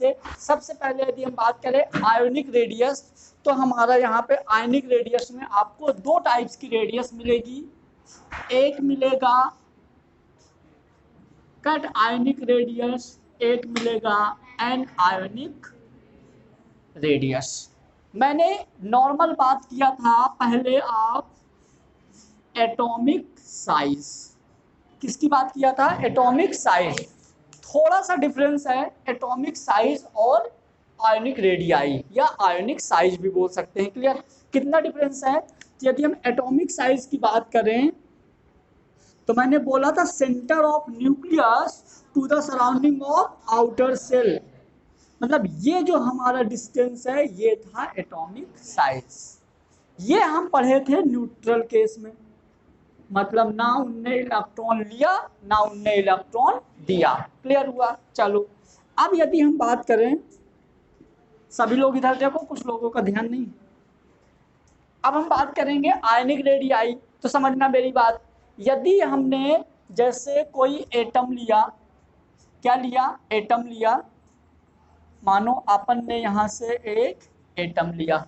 से। सबसे पहले यदि हम बात करें आयोनिक रेडियस, तो हमारा यहाँ पे आयोनिक रेडियस में आपको दो टाइप्स की रेडियस मिलेगी। एक मिलेगा कट आयोनिक रेडियस, एक मिलेगा एन आयोनिक रेडियस। मैंने नॉर्मल बात किया था पहले आप एटॉमिक साइज, किसकी बात किया था? Atomic size. थोड़ा सा डिफरेंस है एटॉमिक साइज और आयोनिक रेडियाई, या आयोनिक साइज भी बोल सकते हैं। क्लियर? कितना डिफरेंस है? यदि हम एटॉमिक साइज की बात करें तो मैंने बोला था centre of nucleus to the surrounding of outer cell, मतलब ये जो हमारा डिस्टेंस है ये था एटॉमिक साइज। ये हम पढ़े थे न्यूट्रल केस में, मतलब ना उनने इलेक्ट्रॉन लिया ना उनने इलेक्ट्रॉन दिया। क्लियर हुआ? चलो अब यदि हम बात करें, सभी लोग इधर देखो, कुछ लोगों का ध्यान नहीं। अब हम बात करेंगे आयनिक रेडियाई, तो समझना मेरी बात। यदि हमने जैसे कोई एटम लिया, क्या लिया? एटम लिया। मानो अपन ने यहां से एक एटम लिया,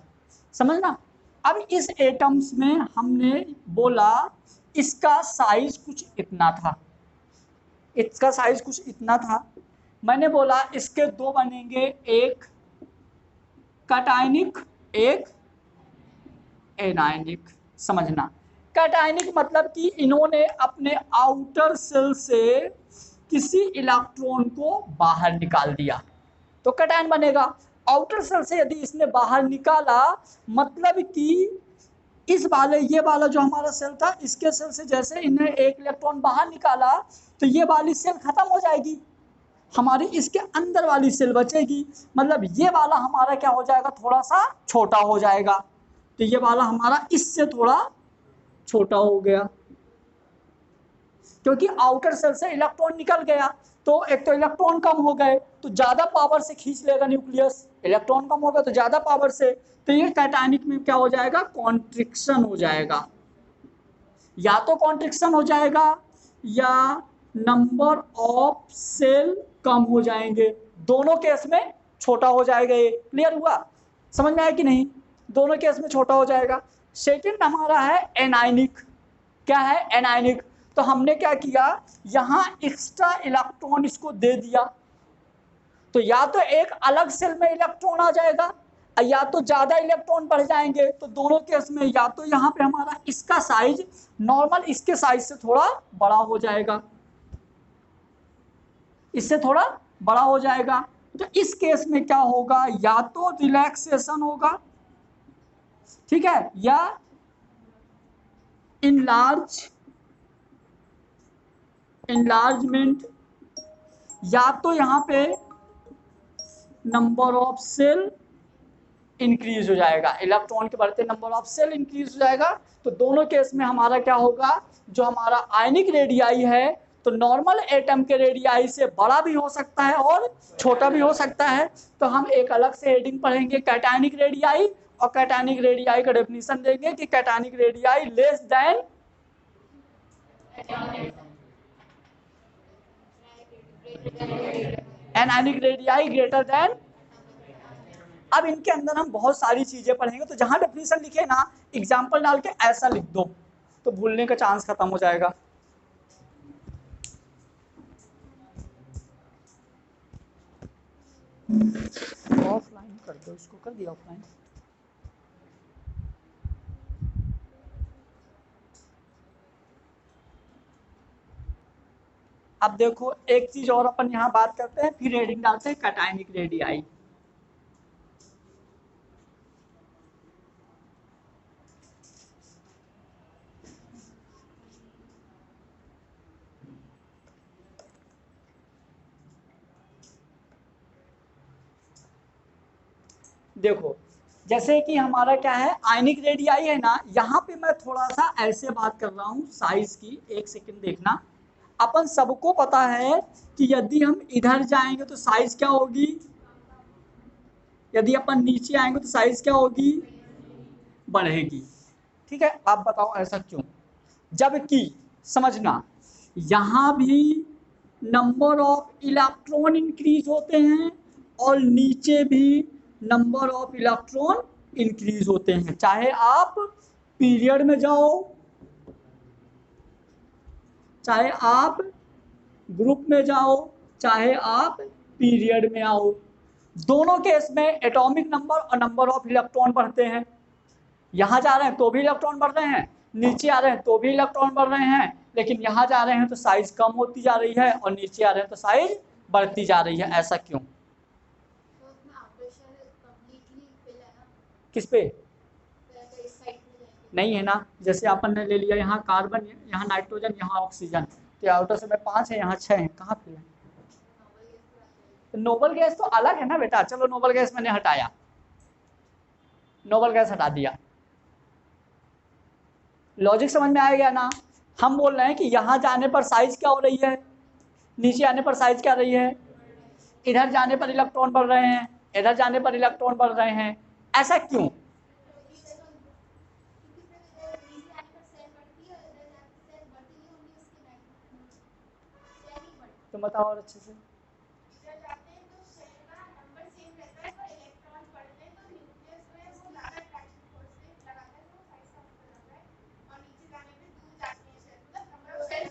समझना। अब इस एटम्स में हमने बोला इसका साइज कुछ इतना था, इसका साइज कुछ इतना था। मैंने बोला इसके दो बनेंगे, एक कटायनिक एक एनायनिक। समझना, कटायनिक मतलब कि इन्होंने अपने आउटर सेल से किसी इलेक्ट्रॉन को बाहर निकाल दिया तो कटायन बनेगा। आउटर सेल से यदि इसने बाहर निकाला, मतलब कि इस वाले, ये वाला जो हमारा सेल था, इसके सेल से जैसे इन्हें एक इलेक्ट्रॉन बाहर निकाला तो ये वाली सेल खत्म हो जाएगी, हमारी इसके अंदर वाली सेल बचेगी। मतलब ये वाला हमारा क्या हो जाएगा? थोड़ा सा छोटा हो जाएगा। तो ये वाला हमारा इससे थोड़ा छोटा हो गया, क्योंकि आउटर सेल से इलेक्ट्रॉन निकल गया। तो एक तो इलेक्ट्रॉन कम हो गए तो ज्यादा पावर से खींच लेगा न्यूक्लियस, इलेक्ट्रॉन कम होगा तो ज्यादा पावर से। तो ये कैटायनिक में क्या हो जाएगा? कॉन्ट्रिक्शन हो जाएगा। या तो कॉन्ट्रिक्शन हो जाएगा या नंबर ऑफ सेल कम हो जाएंगे, दोनों केस में छोटा हो जाएगा ये। क्लियर हुआ? समझ में आया कि नहीं? दोनों केस में छोटा हो जाएगा। सेकंड हमारा है एनायनिक। क्या है? एनायनिक। तो हमने क्या किया, यहां एक्स्ट्रा इलेक्ट्रॉन इसको दे दिया, तो या तो एक अलग सेल में इलेक्ट्रॉन आ जाएगा या तो ज्यादा इलेक्ट्रॉन बढ़ जाएंगे। तो दोनों केस में या तो यहाँ पे हमारा इसका साइज नॉर्मल इसके साइज से थोड़ा बड़ा हो जाएगा, इससे थोड़ा बड़ा हो जाएगा। तो इस केस में क्या होगा? या तो रिलैक्सेशन होगा, ठीक है, या इनलार्जमेंट, या तो यहाँ पे नंबर ऑफ सेल इंक्रीज हो जाएगा, इलेक्ट्रॉन के बढ़ते नंबर ऑफ सेल इंक्रीज हो जाएगा। तो दोनों केस में हमारा क्या होगा? जो हमारा आयनिक रेडियाई है तो नॉर्मल एटम के रेडियाई से बड़ा भी हो सकता है और छोटा भी हो सकता है। तो हम एक अलग से हेडिंग पढ़ेंगे कैटायनिक रेडियाई, और कैटायनिक रेडियाई का डेफिनेशन देंगे कि cationic radii less than anionic radii greater than. अब इनके अंदर हम बहुत सारी चीजें पढ़ेंगे, तो जहां डेफिनेशन लिखे ना, एग्जांपल डाल के ऐसा लिख दो तो भूलने का चांस खत्म हो जाएगा। ऑफलाइन कर दो इसको, कर दिया ऑफलाइन। अब देखो एक चीज और अपन यहाँ बात करते हैं, फिर हेडिंग डालते हैं कैटायनिक रेडियाई। देखो जैसे कि हमारा क्या है, आयनिक रेडियाई है ना, यहाँ पे मैं थोड़ा सा ऐसे बात कर रहा हूँ साइज की, एक सेकंड देखना। अपन सबको पता है कि यदि हम इधर जाएंगे तो साइज क्या होगी, यदि अपन नीचे आएंगे तो साइज क्या होगी? बढ़ेगी। ठीक है, आप बताओ ऐसा क्यों? जबकि समझना, यहाँ भी नंबर ऑफ इलेक्ट्रॉन इंक्रीज होते हैं और नीचे भी नंबर ऑफ इलेक्ट्रॉन इंक्रीज होते हैं, चाहे आप पीरियड में जाओ, चाहे आप ग्रुप में जाओ, चाहे आप पीरियड में आओ, दोनों केस में एटॉमिक नंबर और नंबर ऑफ इलेक्ट्रॉन बढ़ते हैं। यहां जा रहे हैं तो भी इलेक्ट्रॉन बढ़ रहे हैं, नीचे आ रहे हैं तो भी इलेक्ट्रॉन बढ़ रहे हैं, लेकिन यहां जा रहे हैं तो साइज कम होती जा रही है और नीचे आ रहे हैं तो साइज बढ़ती जा रही है। ऐसा क्यों? किस पे? नहीं है ना, जैसे अपन ने ले लिया यहाँ कार्बन, यहाँ नाइट्रोजन, यहाँ ऑक्सीजन, तो आउटर से में 5 है, यहाँ 6 है, कहाँ पे है? तो नोबल गैस तो अलग है ना बेटा। चलो नोबल गैस मैंने हटाया, नोबल गैस हटा दिया। लॉजिक समझ में आ गया ना? हम बोल रहे हैं कि यहाँ जाने पर साइज क्या हो रही है, नीचे आने पर साइज क्या रही है, इधर जाने पर इलेक्ट्रॉन बढ़ रहे हैं, इधर जाने पर इलेक्ट्रॉन बढ़ रहे हैं। ऐसा क्यों? तुम बताओ और अच्छे से।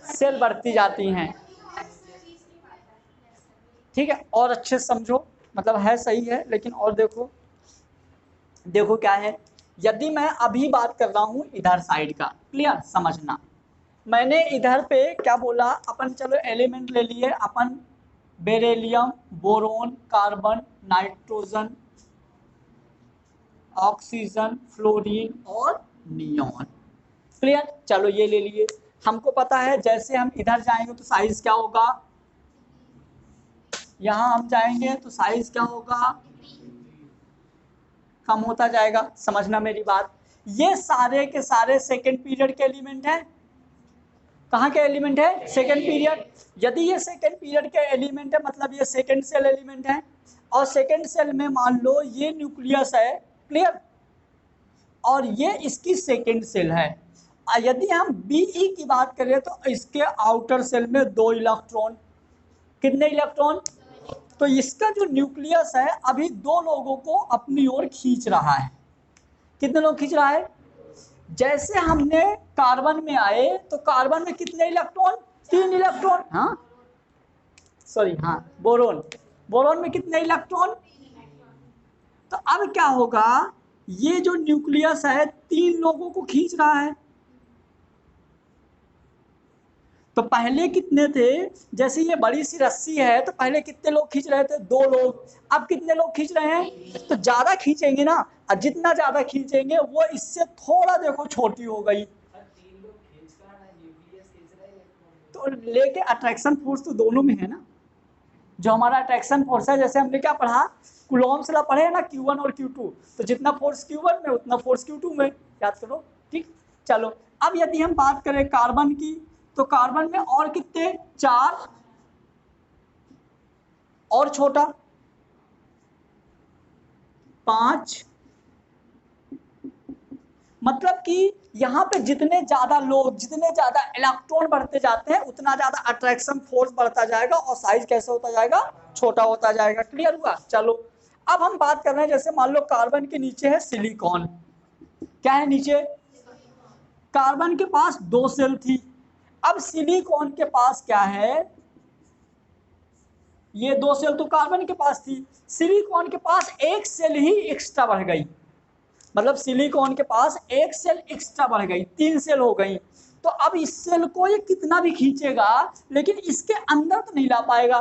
सेल बढ़ती जाती हैं, ठीक है, और अच्छे से समझो, मतलब है सही है, लेकिन और देखो, देखो क्या है, यदि मैं अभी बात कर रहा हूं इधर साइड का, क्लियर समझना, मैंने इधर पे क्या बोला, अपन चलो एलिमेंट ले लिए अपन, beryllium, boron, carbon, nitrogen, oxygen, fluorine और नियॉन, क्लियर। चलो ये ले लिए, हमको पता है जैसे हम इधर जाएंगे तो साइज क्या होगा, यहां हम जाएंगे तो साइज क्या होगा, कम होता जाएगा। समझना मेरी बात, ये सारे के सारे सेकेंड पीरियड के एलिमेंट हैं। कहाँ के एलिमेंट है? Second period. यदि ये सेकेंड पीरियड के एलिमेंट है, मतलब ये सेकेंड सेल एलिमेंट है, और सेकेंड सेल में मान लो ये न्यूक्लियस है, क्लियर, और ये इसकी सेकेंड सेल है। यदि हम बीई की बात करें तो इसके आउटर सेल में 2 इलेक्ट्रॉन, कितने इलेक्ट्रॉन? तो इसका जो न्यूक्लियस है अभी 2 लोगों को अपनी ओर खींच रहा है। कितने लोग खींच रहा है? जैसे हमने कार्बन में आए तो कार्बन में कितने इलेक्ट्रॉन? 3 इलेक्ट्रॉन। हाँ सॉरी, हाँ बोरोन, बोरोन में कितने इलेक्ट्रॉन? तो अब क्या होगा, ये जो न्यूक्लियस है 3 लोगों को खींच रहा है। तो पहले कितने थे, जैसे ये बड़ी सी रस्सी है तो पहले कितने लोग खींच रहे थे? 2 लोग। अब कितने लोग खींच रहे हैं? तो ज्यादा खींचेंगे ना, और जितना ज्यादा खींचेंगे वो इससे थोड़ा देखो छोटी हो गई, तो लेके अट्रैक्शन फोर्स तो दोनों में है ना। जो हमारा अट्रैक्शन फोर्स है, जैसे हमने क्या पढ़ा, कूलॉम्स ला पढ़े ना, Q1 और Q2, तो जितना फोर्स Q1 में उतना फोर्स Q2 में, याद करो, ठीक। चलो अब यदि हम बात करें कार्बन की, तो कार्बन में और कितने? 4, और छोटा 5, मतलब कि यहाँ पे जितने ज्यादा लोग, जितने ज्यादा इलेक्ट्रॉन बढ़ते जाते हैं उतना ज्यादा अट्रैक्शन फोर्स बढ़ता जाएगा और साइज कैसे होता जाएगा? छोटा होता जाएगा। क्लियर हुआ? चलो अब हम बात कर रहे हैं, जैसे मान लो कार्बन के नीचे है सिलिकॉन, क्या है नीचे? कार्बन के पास 2 सेल थी, अब सिलिकॉन के पास क्या है, ये 2 सेल तो कार्बन के पास थी, सिलिकॉन के पास 1 सेल ही एक्स्ट्रा बढ़ गई, मतलब सिलिकॉन के पास 1 सेल एक्स्ट्रा बढ़ गई, 3 सेल हो गई। तो अब इस सेल को ये कितना भी खींचेगा लेकिन इसके अंदर तो नहीं ला पाएगा।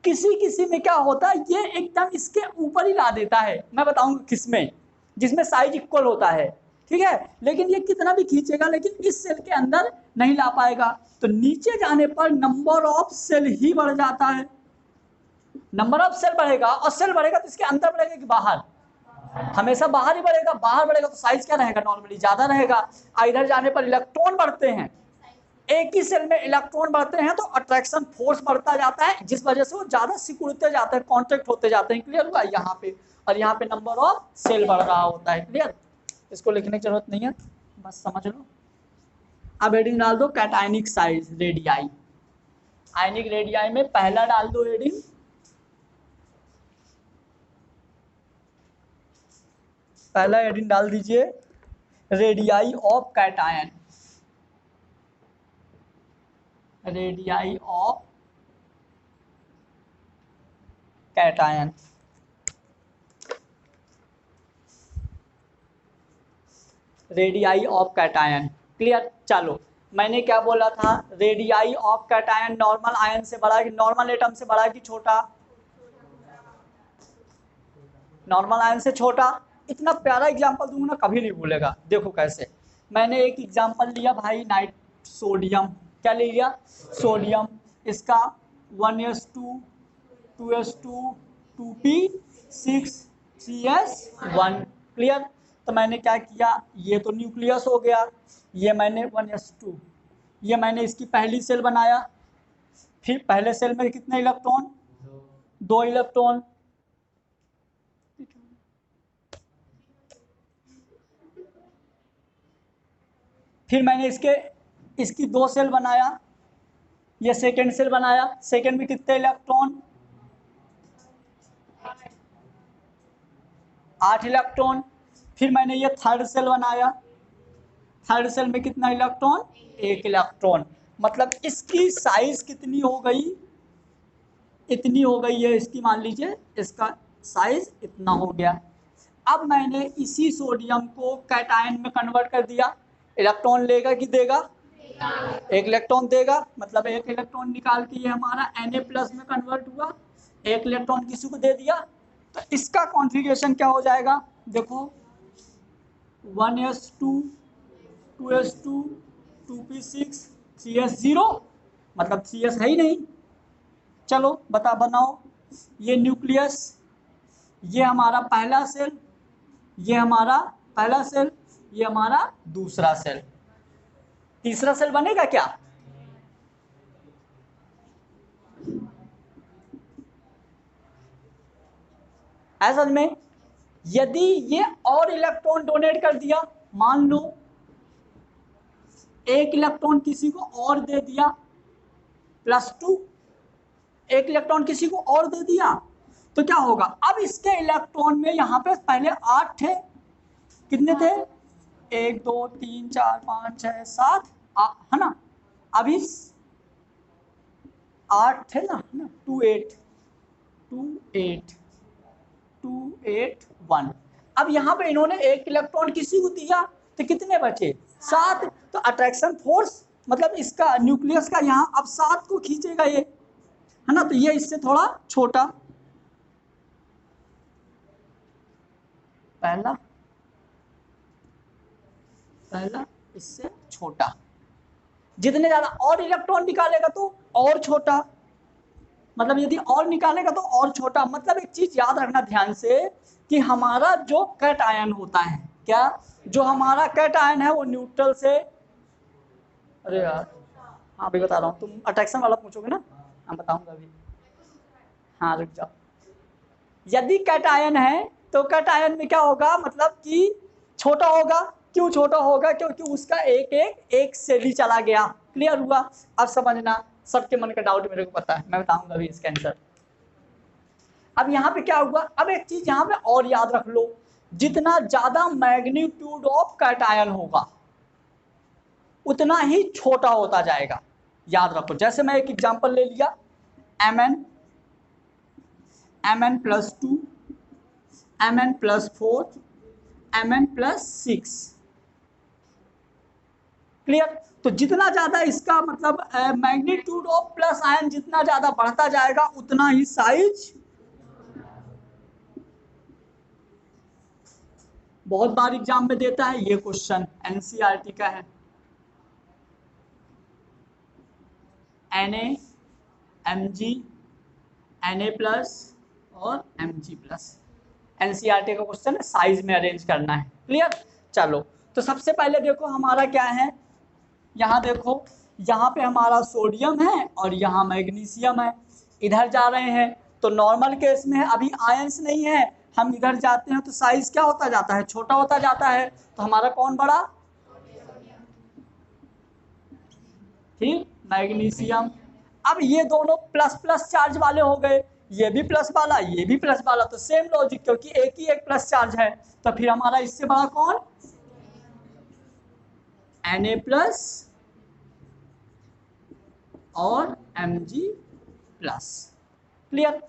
किसी किसी में क्या होता है, ये एकदम इसके ऊपर ही ला देता है, मैं बताऊंगा किसमें, जिसमें साइज इक्वल होता है, ठीक है, लेकिन ये कितना भी खींचेगा लेकिन इस सेल के अंदर नहीं ला पाएगा। तो नीचे जाने पर नंबर ऑफ सेल ही बढ़ जाता है, नंबर ऑफ सेल बढ़ेगा, और सेल बढ़ेगा तो इसके अंदर बढ़ेगा कि बाहर? हमेशा बाहर ही बढ़ेगा, बाहर बढ़ेगा तो साइज क्या रहेगा? नॉर्मली ज्यादा रहेगा। इधर जाने पर इलेक्ट्रॉन बढ़ते हैं, एक ही सेल में इलेक्ट्रॉन बढ़ते हैं तो अट्रैक्शन फोर्स बढ़ता जाता है, जिस वजह से वो ज्यादा सिकुड़ते जाते हैं, कॉन्टेक्ट होते जाते हैं। क्लियर हुआ? यहाँ पे और यहाँ पे नंबर ऑफ सेल बढ़ रहा होता है। क्लियर? इसको लिखने की जरूरत नहीं है, बस समझ लो। अब हेडिंग डाल दो cationic size radii. Ionic radii में पहला डाल दो हेडिंग, पहला हेडिंग डाल दीजिए radii of cation, radii of cation. Radii of cation clear. चलो मैंने क्या बोला था, radii of cation normal ion से बड़ा कि नॉर्मल एटम से बड़ा कि छोटा, नॉर्मल आयन से छोटा। इतना प्यारा एग्जांपल दूंगा ना कभी नहीं भूलेगा। देखो कैसे, मैंने एक एग्जांपल लिया भाई नाइट सोडियम, क्या ले लिया सोडियम, इसका 1s2 2s2 2p6 3s1 clear. तो मैंने क्या किया, ये तो न्यूक्लियस हो गया, ये मैंने 1s2, ये मैंने इसकी पहली सेल बनाया, फिर पहले सेल में कितने इलेक्ट्रॉन, 2 इलेक्ट्रॉन, फिर मैंने इसकी 2 सेल बनाया, ये सेकेंड सेल बनाया, सेकेंड में कितने इलेक्ट्रॉन, 8 इलेक्ट्रॉन। फिर मैंने ये थर्ड सेल बनाया, थर्ड सेल में कितना इलेक्ट्रॉन, 1 इलेक्ट्रॉन। मतलब इसकी साइज कितनी हो गई, इतनी हो गई है इसकी, मान लीजिए इसका साइज इतना हो गया। अब मैंने इसी सोडियम को कैटायन में कन्वर्ट कर दिया, इलेक्ट्रॉन लेगा कि देगा, 1 इलेक्ट्रॉन देगा, मतलब 1 इलेक्ट्रॉन निकाल के ये हमारा Na+ में कन्वर्ट हुआ, 1 इलेक्ट्रॉन किसी को दे दिया। तो इसका कॉन्फ़िगरेशन क्या हो जाएगा, देखो 1s2 2s2 2p6 3s0, मतलब 3s है ही नहीं। चलो बनाओ, ये न्यूक्लियस, ये हमारा पहला सेल, ये हमारा पहला सेल, ये हमारा दूसरा सेल, तीसरा सेल बनेगा क्या, असल में यदि ये और इलेक्ट्रॉन डोनेट कर दिया, मान लो 1 इलेक्ट्रॉन किसी को और दे दिया, +2, 1 इलेक्ट्रॉन किसी को और दे दिया, तो क्या होगा, अब इसके इलेक्ट्रॉन में यहाँ पे पहले 8 थे, कितने थे, 1 2 3 4 5 6 7 है ना, अभी 8 थे ना, 2 8 2 8 2 8 1। अब यहाँ पे इन्होंने 1 इलेक्ट्रॉन किसी को दिया, तो कितने बचे, 7। तो अट्रैक्शन फोर्स मतलब इसका न्यूक्लियस का यहाँ अब 7 को खींचेगा ये, है ना, तो ये इससे थोड़ा छोटा, पहला इससे छोटा, जितने ज्यादा और इलेक्ट्रॉन निकालेगा तो और छोटा, मतलब यदि और निकालेगा तो और छोटा। मतलब एक चीज याद रखना ध्यान से कि हमारा जो कैटायन होता है, क्या जो हमारा कैटायन है वो न्यूट्रल से, अरे यार हाँ अभी बता रहा हूँ, तुम अट्रैक्शन वाला पूछोगे ना, हाँ बताऊंगा अभी, हाँ रुक जाओ। यदि कैटायन है तो कैटायन में क्या होगा, मतलब कि छोटा होगा, क्यों छोटा होगा, क्योंकि उसका एक सेल ही चला गया। क्लियर हुआ, अब समझना, सबके मन का डाउट मेरे को पता है, मैं बताऊंगा अभी इसका आंसर। अब यहाँ पे क्या हुआ, अब एक चीज यहाँ पे और याद रख लो, जितना ज्यादा मैग्नीट्यूड ऑफ कैटायन होगा उतना ही छोटा होता जाएगा, याद रखो। जैसे मैं एक एग्जांपल ले लिया, Mn+2 Mn+4 Mn+6, क्लियर। तो जितना ज्यादा इसका मतलब मैग्नीट्यूड ऑफ प्लस आयन जितना ज्यादा बढ़ता जाएगा उतना ही साइज, बहुत बार एग्जाम में देता है ये क्वेश्चन, एनसीईआरटी का है, Na Mg Na+ और Mg+, एनसीईआरटी का क्वेश्चन है, साइज में अरेंज करना है। क्लियर, चलो तो सबसे पहले देखो हमारा क्या है, यहाँ देखो, यहाँ पे हमारा सोडियम है और यहाँ मैग्नीशियम है, इधर जा रहे हैं तो नॉर्मल केस में अभी आयंस नहीं है, हम इधर जाते हैं तो साइज क्या होता जाता है, छोटा होता जाता है, तो हमारा कौन बड़ा, ठीक मैग्नीशियम। अब ये दोनों प्लस प्लस चार्ज वाले हो गए, ये भी प्लस वाला ये भी प्लस वाला, तो सेम लॉजिक, क्योंकि एक ही एक प्लस चार्ज है, तो फिर हमारा इससे बड़ा कौन, Na प्लस और Mg प्लस। क्लियर।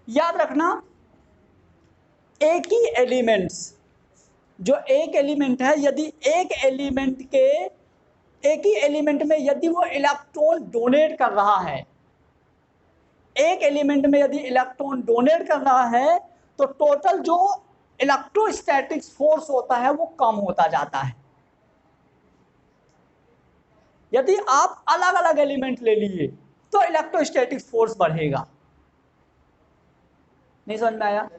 याद रखना एक ही एलिमेंट्स, जो एक एलिमेंट है, यदि एक ही एलिमेंट में यदि वो इलेक्ट्रॉन डोनेट कर रहा है, एक एलिमेंट में यदि इलेक्ट्रॉन डोनेट कर रहा है, तो टोटल जो इलेक्ट्रोस्टैटिक फोर्स होता है वो कम होता जाता है। यदि आप अलग अलग एलिमेंट ले लिए तो इलेक्ट्रोस्टैटिक फोर्स बढ़ेगा। नहीं समझ में आया?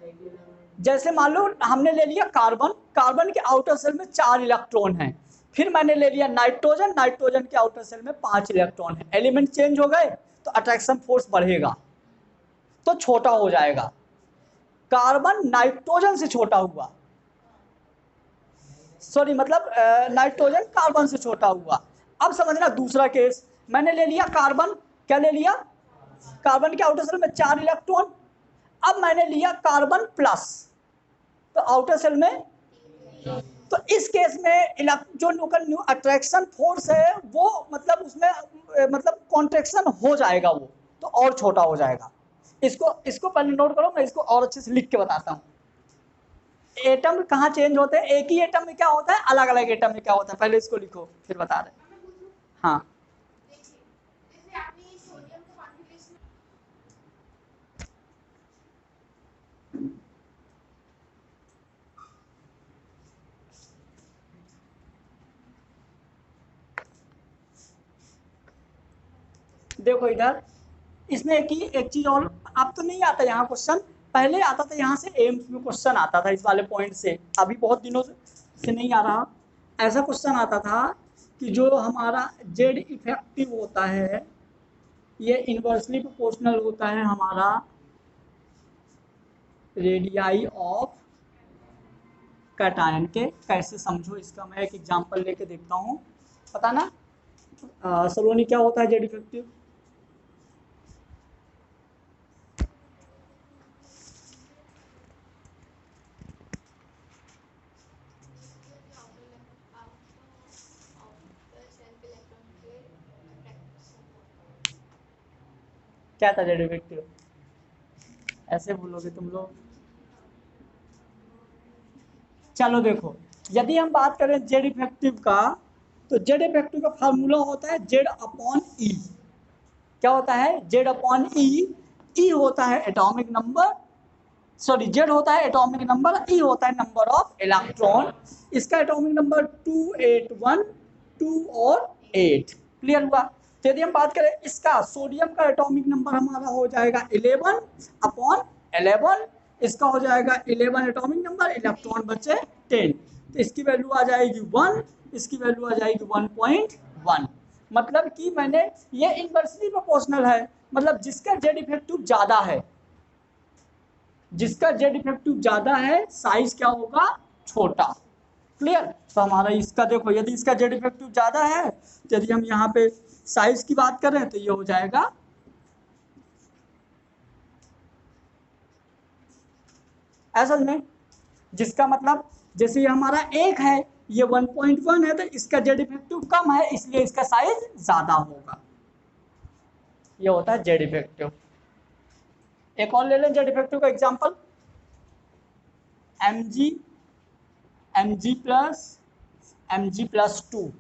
जैसे मान लो हमने ले लिया कार्बन, कार्बन के आउटर सेल में 4 इलेक्ट्रॉन हैं, फिर मैंने ले लिया नाइट्रोजन, नाइट्रोजन के आउटर सेल में 5 इलेक्ट्रॉन हैं, एलिमेंट चेंज हो गए तो अट्रैक्शन फोर्स बढ़ेगा, तो छोटा हो जाएगा। कार्बन नाइट्रोजन से छोटा हुआ, सॉरी मतलब नाइट्रोजन कार्बन से छोटा हुआ। अब समझना दूसरा केस, मैंने ले लिया कार्बन, क्या ले लिया, कार्बन के आउटर सेल में 4 इलेक्ट्रॉन, अब मैंने लिया कार्बन प्लस, तो आउटर सेल में, तो इस केस में जो लोकल न्यू अट्रैक्शन फोर्स है वो मतलब उसमें मतलब कॉन्ट्रैक्शन हो जाएगा, वो तो और छोटा हो जाएगा। इसको पहले नोट करो, मैं इसको और अच्छे से लिख के बताता हूँ। एटम कहाँ चेंज होते हैं, एक ही एटम में क्या होता है, अलग अलग एटम में क्या होता है, पहले इसको लिखो फिर बता रहे। हाँ देखो इधर, इसमें एक चीज और, अब तो नहीं आता यहाँ क्वेश्चन, पहले आता था यहाँ से एम्स में क्वेश्चन आता था इस वाले पॉइंट से, अभी बहुत दिनों से नहीं आ रहा। ऐसा क्वेश्चन आता था कि जो हमारा जेड इफेक्टिव होता है ये इन्वर्सली प्रोपोर्शनल होता है हमारा रेडियाई ऑफ कैटायन के। कैसे समझो इसका, मैं एक एग्जांपल लेके देखता हूँ, पता ना सलोनी क्या होता है जेड इफेक्टिव। क्या था जेड इफेक्टिव, ऐसे बोलोगे तुम लोग। चलो देखो, यदि हम बात करें जेड इफेक्टिव का, तो जेड इफेक्टिव का फार्मूला होता है जेड अपॉन ई। क्या होता है, जेड अपॉन ई। ई होता है एटॉमिक नंबर, सॉरी जेड होता है एटॉमिक नंबर, ई होता है नंबर ऑफ इलेक्ट्रॉन। इसका एटॉमिक नंबर 281, 2 और 8। क्लियर हुआ? तो यदि हम बात करें इसका, सोडियम का एटॉमिक नंबर हमारा हो जाएगा 11 अपॉन 11, इसका हो जाएगा 11 एटॉमिक नंबर, इलेक्ट्रॉन बचे 10, तो इसकी वैल्यू आ जाएगी 1, इसकी वैल्यू आ जाएगी 1.1। मतलब कि मैंने ये इनवर्सली प्रोपोर्शनल है, मतलब जिसका जेड इफेक्टिव ज्यादा है, जिसका जेड इफेक्टिव ज्यादा है साइज क्या होगा, छोटा। क्लियर? तो हमारा इसका देखो, यदि इसका जेड इफेक्टिव ज्यादा है, तो यदि हम यहाँ पे साइज की बात करें तो ये हो जाएगा ऐसा में, जिसका मतलब जैसे ये हमारा 1 है, ये 1.1 है, तो इसका जेड इफेक्टिव कम है, इसलिए इसका साइज ज्यादा होगा। ये होता है जेड इफेक्टिव। एक और ले लें जेड इफेक्टिव का एग्जांपल, Mg, Mg+2।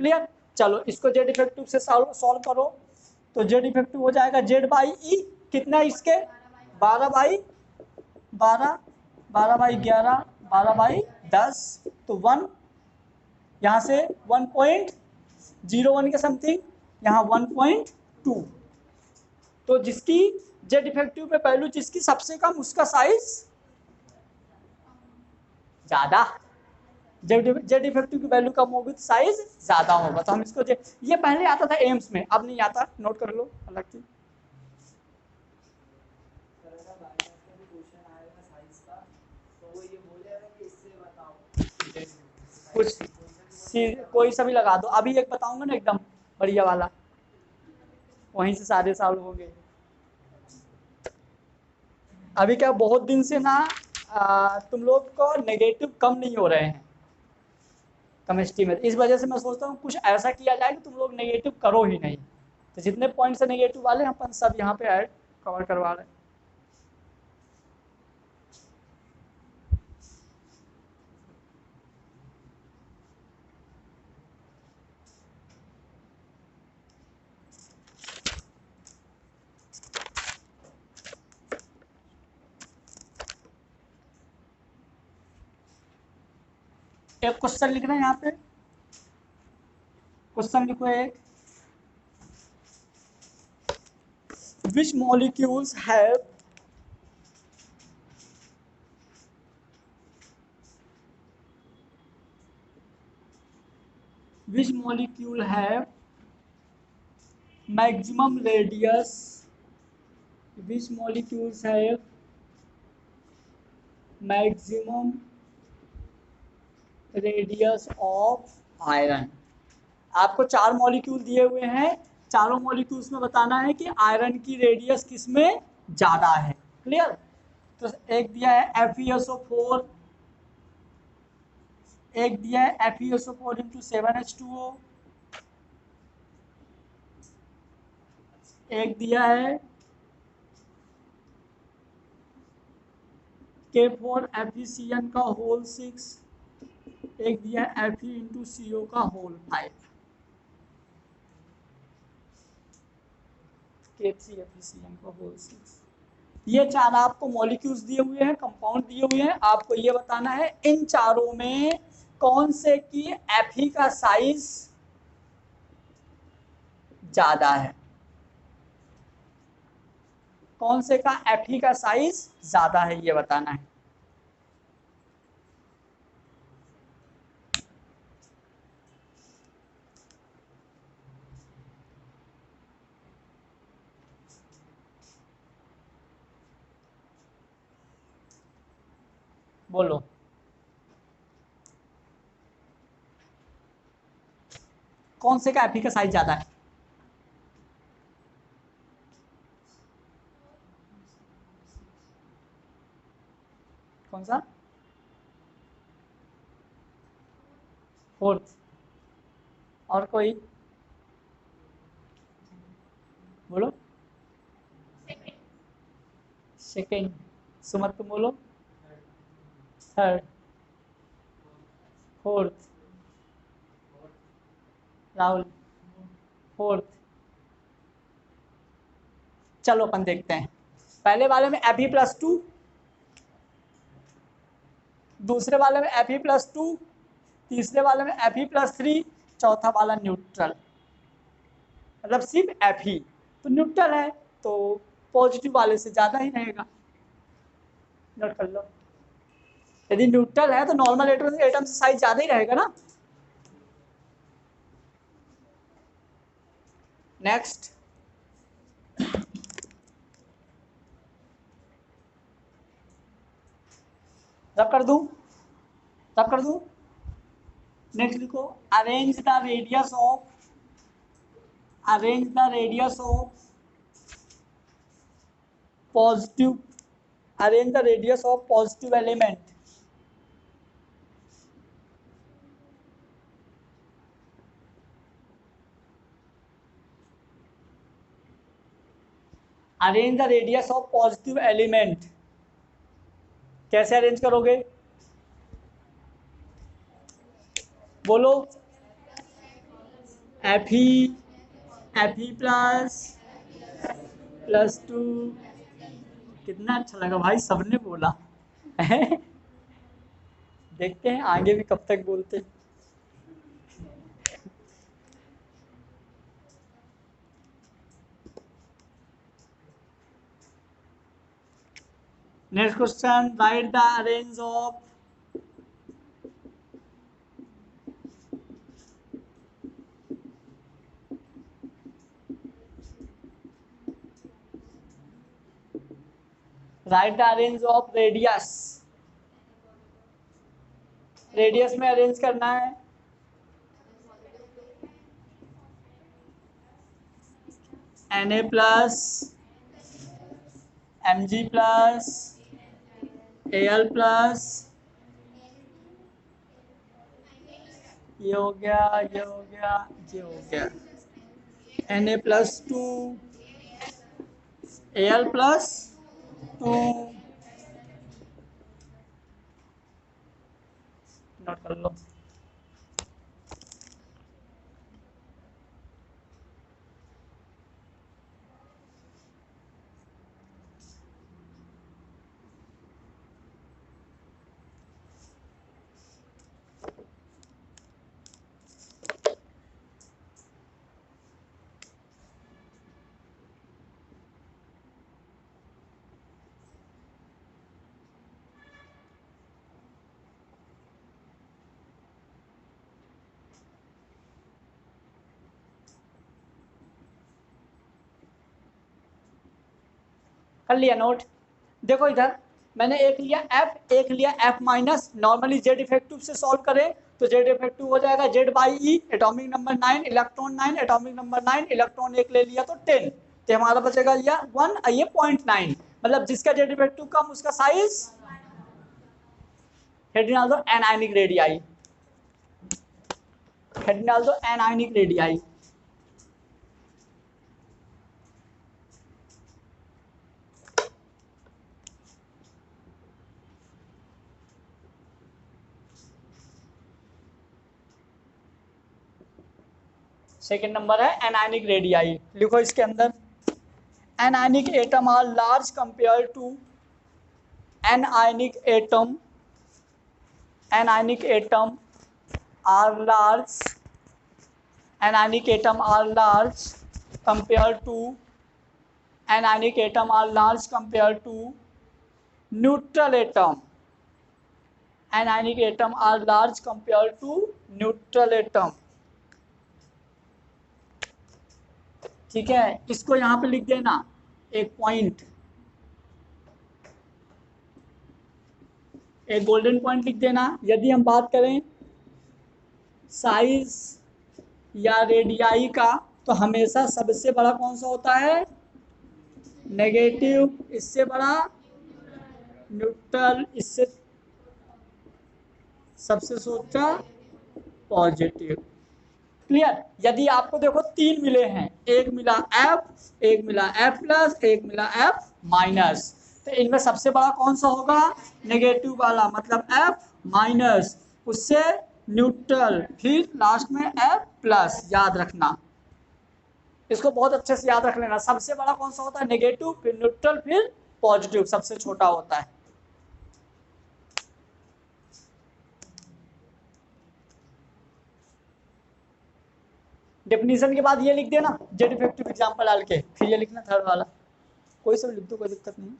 क्लियर? चलो इसको जेड इफेक्टिव से सॉल्व करो, तो जेड इफेक्टिव हो जाएगा जेड बाई ई, कितना इसके 12/12, 12/11, 12/10, तो 1, यहाँ से 1.01 के समथिंग, यहाँ 1.2। तो जिसकी जेड इफेक्टिव में वैल्यू जिसकी सबसे कम, उसका साइज ज्यादा। जेड इफेक्टिव की वैल्यू कम होगी तो साइज ज्यादा होगा। तो हम इसको, ये पहले आता था एम्स में, अब नहीं आता, नोट कर लो अलग चीज। कुछ कोई सा भी लगा दो, अभी एक बताऊंगा ना एकदम बढ़िया वाला। वहीं से सारे सॉल्व होंगे। अभी क्या बहुत दिन से ना तुम लोग को नेगेटिव कम नहीं हो रहे हैं केमिस्ट्री में, इस वजह से मैं सोचता हूँ कुछ ऐसा किया जाए कि तुम लोग नेगेटिव करो ही नहीं। तो जितने पॉइंट्स नेगेटिव वाले हैं अपन सब यहाँ पे ऐड कवर करवा रहे हैं। एक क्वेश्चन लिख रहे हैं यहाँ पे, क्वेश्चन लिखो एक, which molecules have which molecule have maximum radius, which molecules have maximum radius of iron। आपको 4 मॉलिक्यूल दिए हुए हैं, चारों मॉलिक्यूल्स में बताना है कि आयरन की रेडियस किस में ज्यादा है। क्लियर? तो एक दिया है FeSO4, एक दिया है FeSO4 इंटू 7H2O, एक दिया है K4FeCN का होल 6, एक दिया है Fe इंटू CO का होल 5, K3FeCN का होल 6। ये 4 आपको मॉलिक्यूल्स दिए हुए हैं, कंपाउंड दिए हुए हैं, आपको ये बताना है इन चारों में कौन से की Fe का साइज ज्यादा है, कौन से का Fe का साइज ज्यादा है, ये बताना है। बोलो। कौन से का Fe का साइज ज्यादा है? कौन सा? फोर्थ। और कोई? बोलो। सेकेंड। सुमत तुम बोलो। थर्ड। फोर्थ। राहुल। फोर्थ। चलो अपन देखते हैं, पहले वाले में Fe+2, दूसरे वाले में Fe+2, तीसरे वाले में Fe+3, चौथा वाला न्यूट्रल, मतलब सिर्फ Fe तो न्यूट्रल है, तो पॉजिटिव वाले से ज्यादा ही रहेगा। नोट कर लो, यदि न्यूट्रल है तो नॉर्मल एटम से साइज ज्यादा ही रहेगा ना। नेक्स्ट, रब कर दूं, रब कर दूं। नेक्स्ट लिखो, arrange the radius of, arrange the radius of positive, arrange the radius of positive element, arrange the radius of positive element. कैसे अरेंज करोगे? बोलो। Fe, Fe++2। कितना अच्छा लगा भाई, सबने बोला। देखते हैं आगे भी कब तक बोलते हैं। Next question, right the arrange of, write the arrange of radius, radius में अरेंज करना है। Na plus Mg plus Al plus, ये हो गया, ये हो गया, ये हो गया, Na plus 2 Al plus 2, note कर लो। कर लिया नोट। देखो इधर मैंने एक लिया एफ, एक लिया F minus. Normally Z effective से सॉल्व करें तो जेड इफेक्टिव हो जाएगा Z by E, atomic number 9 electron 9, atomic number 9 electron एक ले लिया तो 10, तो हमारा बचेगा लिया 1, ये 0.9, मतलब जिसका जेड इफेक्टिव कम उसका साइज, हेड डाल दो एनायनिक रेडियाई, हेड डाल दो एनायनिक रेडियाई। सेकेंड नंबर है एनायनिक रेडियाई, लिखो इसके अंदर anionic atom are large compared to anionic atom, anionic atom are large, anionic atom are large compared to, anionic atom are large compared to neutral atom, anionic atom are large compared to neutral atom। ठीक है, इसको यहाँ पे लिख देना एक point, एक golden point लिख देना। यदि हम बात करें साइज या रेडियाई का तो हमेशा सबसे बड़ा कौन सा होता है, नेगेटिव, इससे बड़ा न्यूट्रल, इससे सबसे छोटा पॉजिटिव। क्लियर। यदि आपको देखो तीन मिले हैं, एक मिला एफ, एक मिला एफ प्लस, एक मिला एफ माइनस, तो इनमें सबसे बड़ा कौन सा होगा, नेगेटिव वाला, मतलब एफ माइनस, उससे न्यूट्रल, फिर लास्ट में एफ प्लस। याद रखना, इसको बहुत अच्छे से याद रख लेना, सबसे बड़ा कौन सा होता है, नेगेटिव, फिर न्यूट्रल, फिर पॉजिटिव, सबसे छोटा होता है। डेफिनेशन के बाद ये लिख देना जेड इफेक्टिव एग्जांपल डाल के, फिर ये लिखना थर्ड वाला, कोई सा भी लिख दो, कोई दिक्कत नहीं।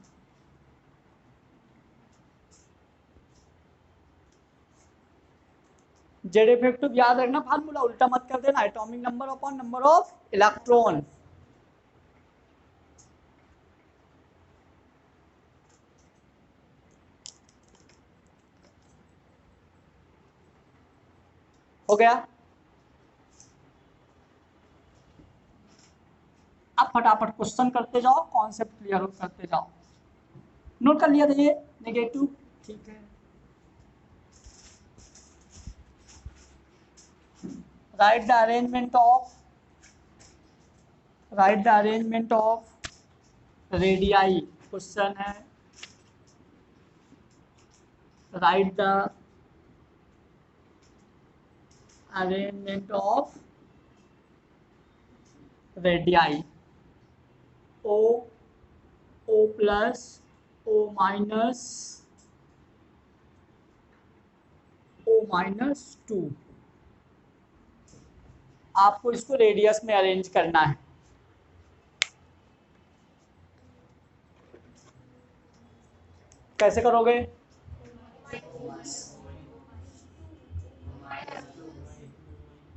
जेड इफेक्टिव याद रखना, फार्मूला उल्टा मत कर देना, atomic number upon number of electron. हो गया। अब फटाफट क्वेश्चन करते जाओ, कॉन्सेप्ट क्लियर करते जाओ। नोट कर लिया था ये नेगेटिव, ठीक है। Write the arrangement of, write the arrangement of radii, question है write the arrangement of radii, O, O plus, O minus, O minus 2, आपको इसको रेडियस में अरेंज करना है। कैसे करोगे,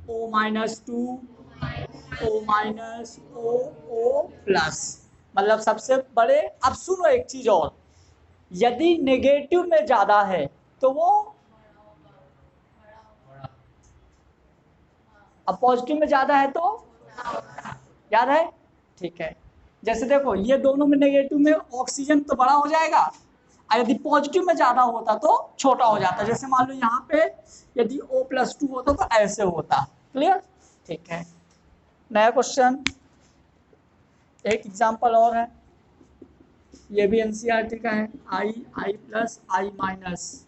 O minus 2, O minus, O plus, मतलब सबसे बड़े। अब सुनो एक चीज और, यदि नेगेटिव में ज्यादा है तो वो, अब पॉजिटिव में ज्यादा है तो, याद है ठीक है, जैसे देखो ये दोनों में नेगेटिव में ऑक्सीजन तो बड़ा हो जाएगा, और यदि पॉजिटिव में ज़्यादा होता तो छोटा हो जाता। जैसे मान लो यहाँ पे यदि O+2 होता तो ऐसे होता। क्लियर? ठीक है, नया क्वेश्चन, एक एग्जाम्पल और है, ये भी एनसीईआरटी का है। I plus I minus,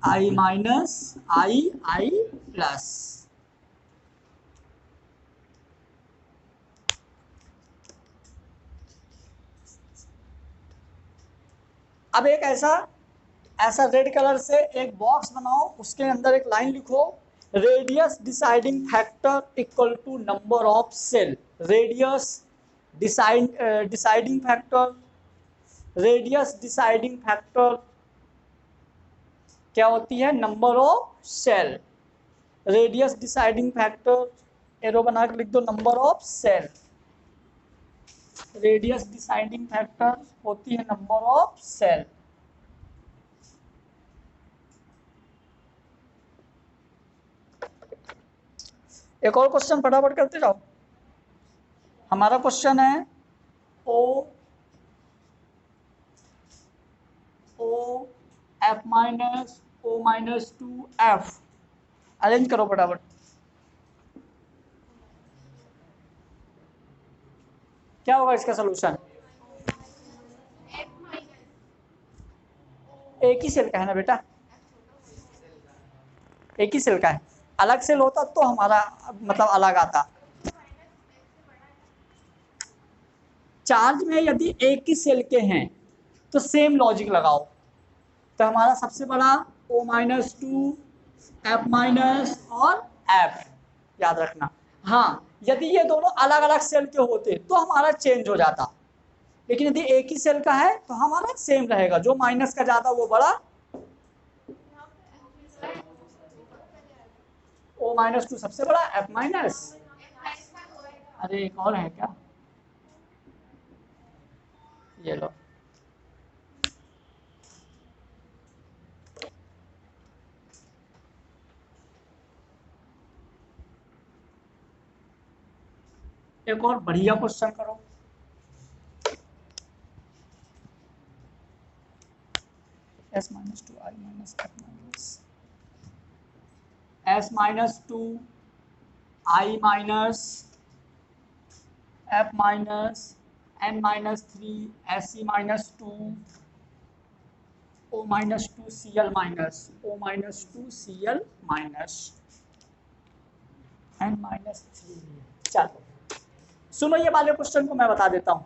I minus I plus. अब एक ऐसा रेड कलर से एक बॉक्स बनाओ, उसके अंदर एक लाइन लिखो, radius deciding factor equal to number of cell. Radius deciding factor, radius deciding factor क्या होती है? Number of cell. Radius deciding factor, arrow बना के लिख दो, number of cell. Radius deciding factor होती है नंबर ऑफ सेल। एक और क्वेश्चन फटाफट करते जाओ। हमारा क्वेश्चन है O F minus O-2 F। Arrange करो फटाफट। क्या होगा इसका सोल्यूशन? एक ही सेल का है ना बेटा, एक ही सेल का है। अलग सेल होता तो हमारा मतलब अलग आता। चार्ज में यदि एक ही सेल के हैं तो सेम लॉजिक लगाओ। तो हमारा सबसे बड़ा O-2 F माइनस और F, याद रखना। हाँ, यदि ये दोनों अलग अलग सेल के होते तो हमारा चेंज हो जाता, लेकिन यदि एक ही सेल का है तो हमारा सेम रहेगा, जो माइनस का ज्यादा वो बड़ा। O-2 सबसे बड़ा, F माइनस। अरे एक और है क्या? ये लो, एक और बढ़िया क्वेश्चन करो। S-2 I minus F minus, S-2 I minus F minus N-3 Se-2 O-2 Cl minus, O-2 Cl minus N-3। चलो सुनो, ये वाले क्वेश्चन को मैं बता देता हूँ।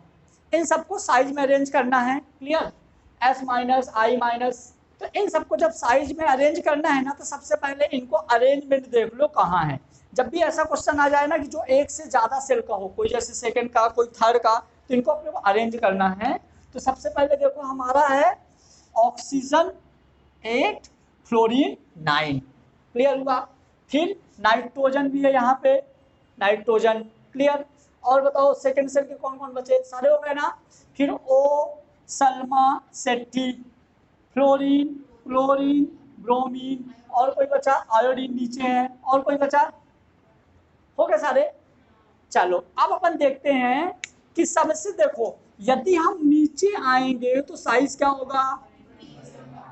इन सबको साइज में अरेंज करना है। Clear? S minus I minus, तो इन सबको जब साइज में अरेंज करना है ना, तो सबसे पहले इनको अरेंजमेंट देख लो कहाँ है। जब भी ऐसा क्वेश्चन आ जाए ना कि जो एक से ज्यादा सेल का हो, कोई जैसे सेकंड का, कोई थर्ड का, तो इनको अपने को अरेंज करना है। तो सबसे पहले देखो हमारा है ऑक्सीजन 8 फ्लोरीन 9। क्लियर हुआ? फिर नाइट्रोजन भी है यहाँ पे, नाइट्रोजन। क्लियर? और बताओ सेकंड सेल के कौन कौन बचे? सारे हो गए ना। फिर O सल्मा सेट्टी, फ्लोरीन, क्लोरीन, ब्रोमीन, और कोई बचा? आयोडीन नीचे है, और कोई बचा? हो गए सारे। चलो अब अपन देखते हैं कि सबसे देखो, यदि हम नीचे आएंगे तो साइज क्या होगा?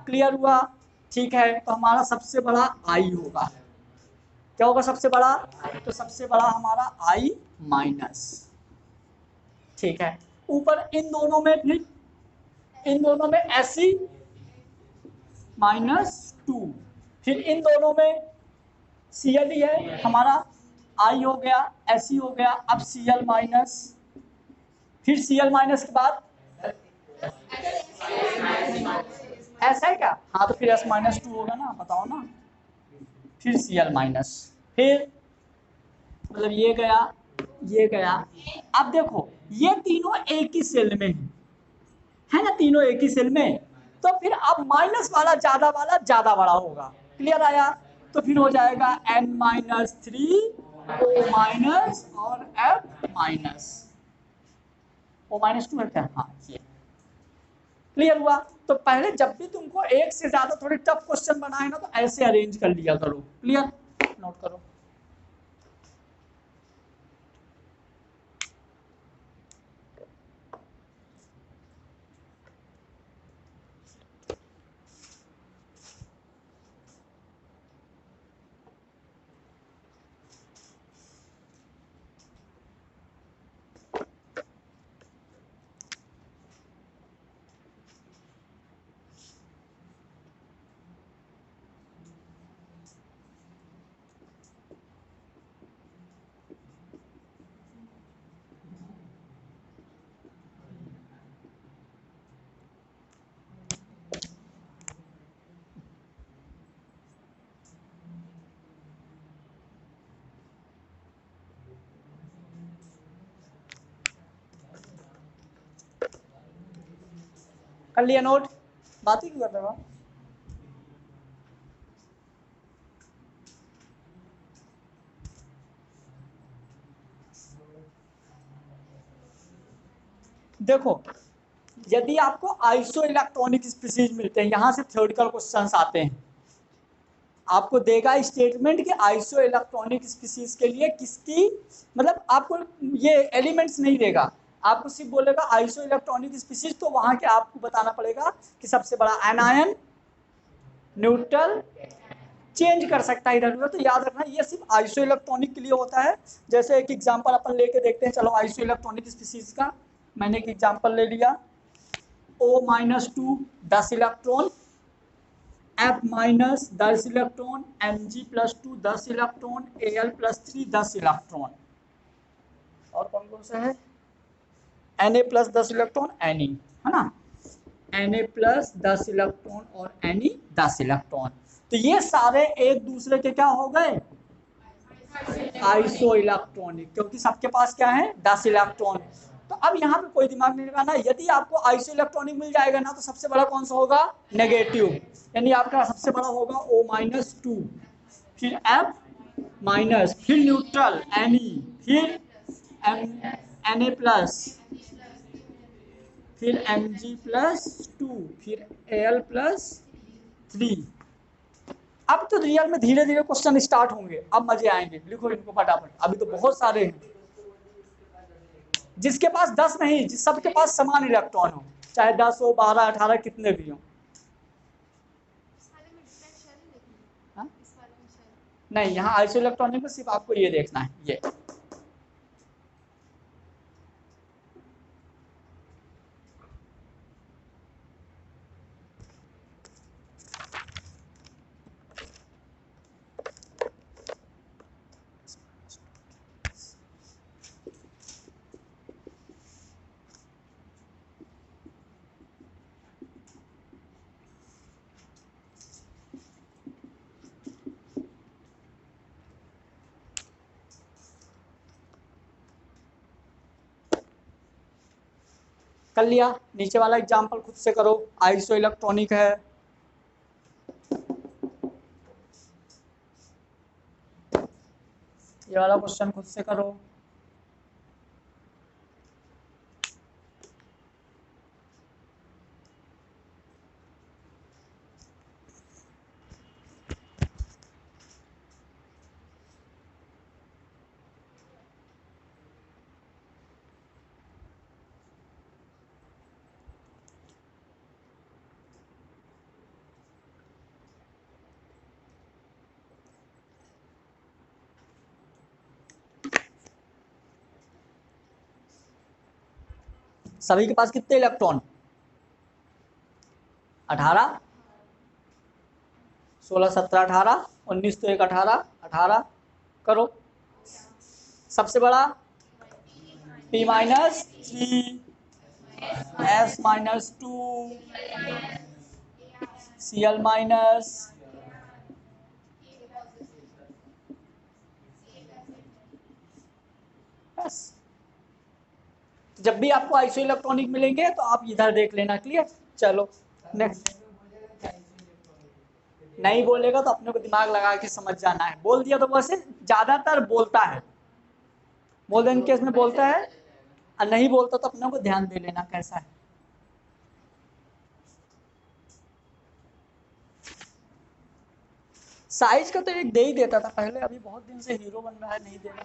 क्लियर हुआ? ठीक है, तो हमारा सबसे बड़ा आई होगा। क्या होगा सबसे बड़ा? तो सबसे बड़ा हमारा I माइनस। ठीक है, ऊपर इन दोनों में, फिर इन दोनों में Fe -2, फिर इन दोनों में Cl ही है हमारा, I हो गया, Fe हो गया, अब Cl माइनस, फिर Cl माइनस के बाद ऐसा है क्या? हाँ, तो फिर S-2 होगा ना, बताओ ना। फिर Cl माइनस, फिर मतलब ये गया, ये गया। अब देखो ये तीनों एक ही सेल में है ना, तीनों एक ही सेल में, तो फिर अब माइनस वाला ज्यादा बड़ा होगा। क्लियर आया? तो फिर हो जाएगा N-3 O माइनस और F माइनस। O-2 है क्या? हाँ, ये क्लियर हुआ? तो पहले जब भी तुमको एक से ज्यादा थोड़ी टफ क्वेश्चन बनाए ना, तो ऐसे अरेंज कर लिया करो। क्लियर? नोट करो। कर लिया नोट, बात ही क्यों कर रहे हो? देखो, यदि आपको आइसो इलेक्ट्रॉनिक स्पीसीज मिलते हैं, यहां से थ्योरेटिकल क्वेश्चंस आते हैं, आपको देगा स्टेटमेंट कि आइसो इलेक्ट्रॉनिक स्पीसीज के लिए किसकी, मतलब आपको ये एलिमेंट्स नहीं देगा, आपको सिर्फ बोलेगा आइसो इलेक्ट्रॉनिक स्पीसीज, तो वहां के आपको बताना पड़ेगा कि सबसे बड़ा एनायन, न्यूट्रल, चेंज कर सकता है इधर उधर। तो याद रखना ये सिर्फ आइसो इलेक्ट्रॉनिक के लिए होता है। जैसे एक एग्जांपल अपन लेके देखते हैं, चलो आइसो इलेक्ट्रॉनिक स्पीसीज का मैंने एक एग्जांपल ले लिया, O-2 10 electron, F- 10 electron, Mg+2 10 electron, Al+3 10 electron, और कौन कौन सा है, Na+ 10 इलेक्ट्रॉन, Ne, है ना, Na+ 10 इलेक्ट्रॉन और Ne 10 इलेक्ट्रॉन। तो ये सारे एक दूसरे के क्या हो गए, आइसो इलेक्ट्रॉनिक, क्योंकि सबके पास क्या है 10 इलेक्ट्रॉन। तो अब यहाँ पे कोई दिमाग नहीं लगाना, यदि आपको आइसो इलेक्ट्रॉनिक मिल जाएगा ना, तो सबसे बड़ा कौन सा होगा, नेगेटिव, यानी आपका सबसे बड़ा होगा O-2, फिर F-, फिर न्यूट्रल Ne, फिर Na+, फिर Mg+2, फिर Al+3। अब तो रियल में धीरे धीरे क्वेश्चन स्टार्ट होंगे, अब मजे आएंगे, लिखो इनको फटाफट, अभी तो बहुत सारे हैं। जिसके पास 10 नहीं, जिस सबके पास समान इलेक्ट्रॉन हो, चाहे 10 हो, 12, 18, कितने भी हो। हाँ? नहीं, यहाँ आइसो इलेक्ट्रॉनिक में सिर्फ आपको ये देखना है, ये कर लिया। नीचे वाला एग्जांपल खुद से करो, आइसो इलेक्ट्रॉनिक है, ये वाला क्वेश्चन खुद से करो। सभी के पास कितने इलेक्ट्रॉन, 18, 16, 17, 18, 19, तो एक 18, 18 करो। सबसे बड़ा P-3, S-2, Cl-, बस। जब भी आपको आइसो इलेक्ट्रॉनिक मिलेंगे तो आप इधर देख लेना, क्लियर। चलो नेक्स्ट। नहीं बोलेगा तो अपने को दिमाग लगा के समझ जाना है, बोल दिया तो वैसे ज्यादातर बोलता है, मोर केस में बोलता है, और नहीं बोलता तो अपने को ध्यान दे लेना कैसा है। साइज का तो एक दे ही देता था पहले, अभी बहुत दिन से हीरो बन रहा है, नहीं दे रहा।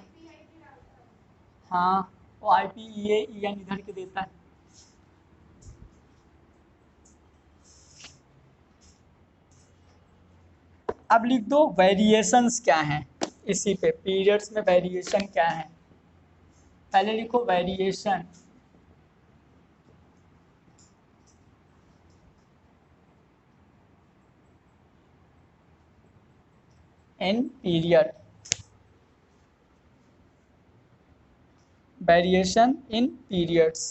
हाँ, वो IPEA इधर के देता है। अब लिख दो वेरिएशंस क्या हैं, इसी पे पीरियड्स में वेरिएशन क्या है, पहले लिखो variation in period, variation in periods.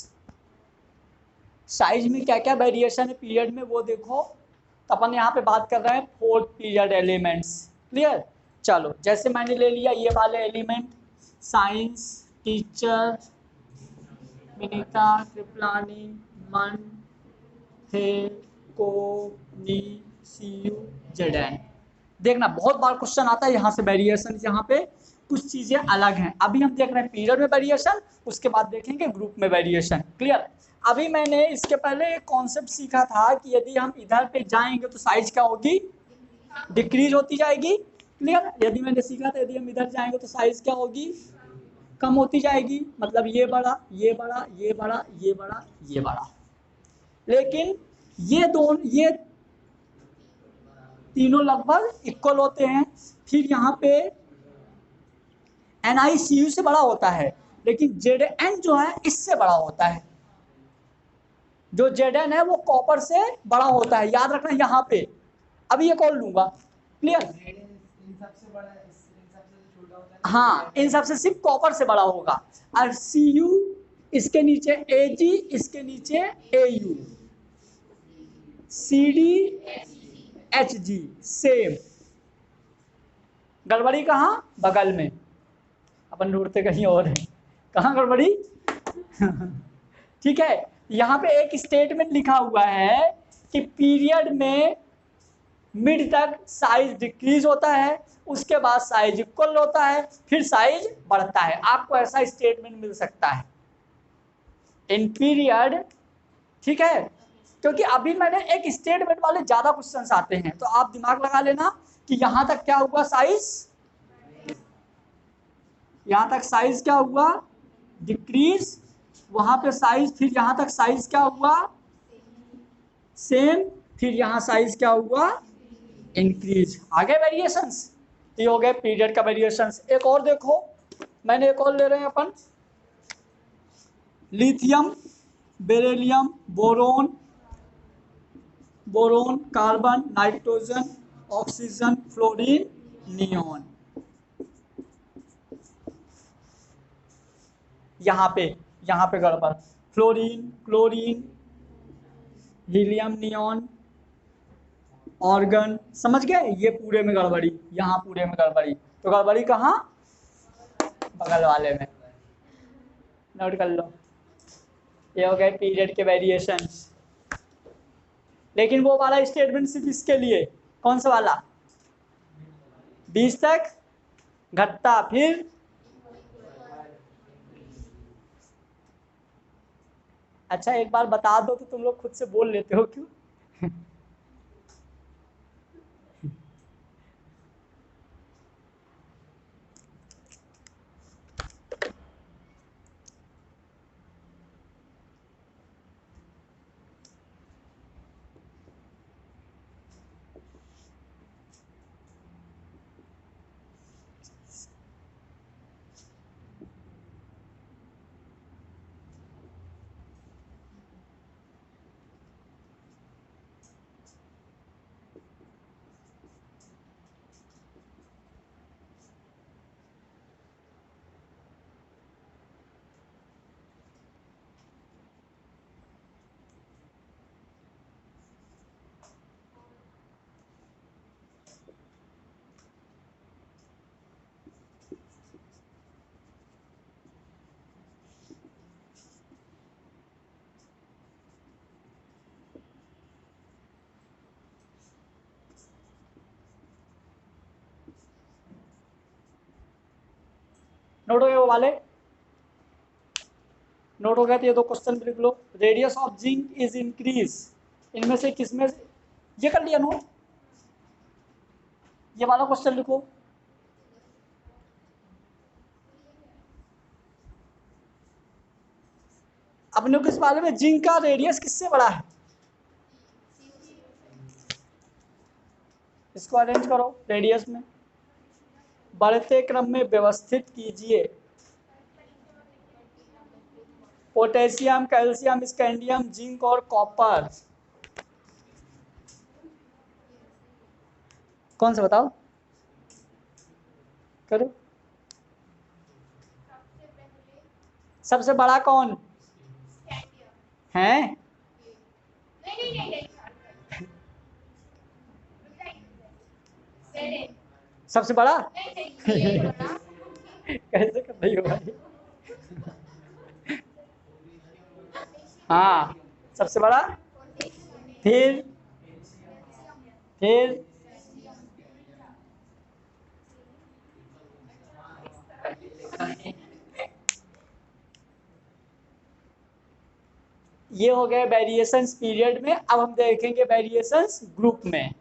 Size में क्या क्या वेरिएशन है पीरियड में वो देखो, तो अपन यहाँ पे बात कर रहे हैं 4 पीरियड एलिमेंट्स, क्लियर। चलो जैसे मैंने ले लिया ये वाले element, science teacher, Vinita, Kripalani, मन, हे को नी सी यू जेड एन। देखना बहुत बार क्वेश्चन आता है यहाँ से वेरिएशन, यहाँ पे कुछ चीजें अलग हैं। अभी हम देख रहे हैं पीरियड में वेरिएशन, उसके बाद देखेंगे ग्रुप में वेरिएशन। क्लियर। अभी मैंने इसके पहले एक कॉन्सेप्ट सीखा था कि यदि हम इधर पे जाएंगे तो साइज क्या होगी, डिक्रीज होती जाएगी। क्लियर। यदि मैंने सीखा था यदि हम इधर जाएंगे तो साइज क्या होगी, कम होती जाएगी। मतलब ये बड़ा, ये बड़ा, ये बड़ा, ये बड़ा, ये बड़ा। लेकिन ये तीनों लगभग इक्वल होते हैं। फिर यहाँ पे NiCu से बड़ा होता है, लेकिन Zn जो है इससे बड़ा होता है। जो Zn है वो कॉपर से बड़ा होता है, याद रखना यहाँ पे। अभी ये कॉल लूंगा। क्लियर। हाँ, इन सबसे सिर्फ कॉपर से बड़ा होगा। और Cu इसके नीचे Ag, इसके नीचे Au, Cd Hg सेम। गड़बड़ी कहाँ, बगल में। अपन ढूंढते कहीं और है, कहाँ गड़बड़ी। ठीक है। यहाँ पे एक स्टेटमेंट लिखा हुआ है कि पीरियड में मिड तक साइज डिक्रीज होता है, उसके बाद साइज इक्वल होता है, फिर साइज बढ़ता है। आपको ऐसा स्टेटमेंट मिल सकता है इन पीरियड। ठीक है। क्योंकि अभी मैंने एक स्टेटमेंट वाले ज्यादा क्वेश्चंस आते हैं, तो आप दिमाग लगा लेना कि यहां तक क्या हुआ साइज, यहां तक साइज क्या हुआ, डिक्रीज। वहां पे साइज, फिर यहां तक साइज क्या हुआ, सेम। फिर यहां साइज क्या हुआ, इंक्रीज। आगे वेरिएशंस, ये हो गए पीरियड का वेरिएशंस। एक और देखो, मैंने एक और ले रहे हैं अपन, lithium, beryllium, boron, carbon, nitrogen, oxygen, fluorine, neon. यहाँ पे गड़बड़, fluorine, chlorine, helium, neon, argon. समझ गए, ये पूरे में गड़बड़ी, यहाँ पूरे में गड़बड़ी। तो गड़बड़ी कहाँ, बगल वाले में। नोट कर लो। ये हो गए पीरियड के वेरिएशंस। लेकिन वो वाला स्टेटमेंट सिर्फ इसके लिए, कौन सा वाला, 20 तक घटता, फिर अच्छा एक बार बता दो तो तुम लोग खुद से बोल लेते हो क्यों। नोट हो गए वो वाले, नोट हो गया। तो ये दो क्वेश्चन लिख लो। Radius of zinc is increase, इनमें से किसमें, ये कर लिया नोट। ये वाला क्वेश्चन लिखो। अपने को इस वाले में जिंक का रेडियस किससे बड़ा है, इसको अरेंज करो रेडियस में, बढ़ते क्रम में व्यवस्थित कीजिए। पोटेशियम, कैल्शियम, स्कैंडियम, जिंक और कॉपर, कौन सा बताओ, करो। सबसे बड़ा कौन है, सबसे बड़ा कैसे कर रही हो भाई। हाँ, सबसे बड़ा फिर फिर ये हो गए वेरिएशंस पीरियड में। अब हम देखेंगे वेरिएशंस ग्रुप में।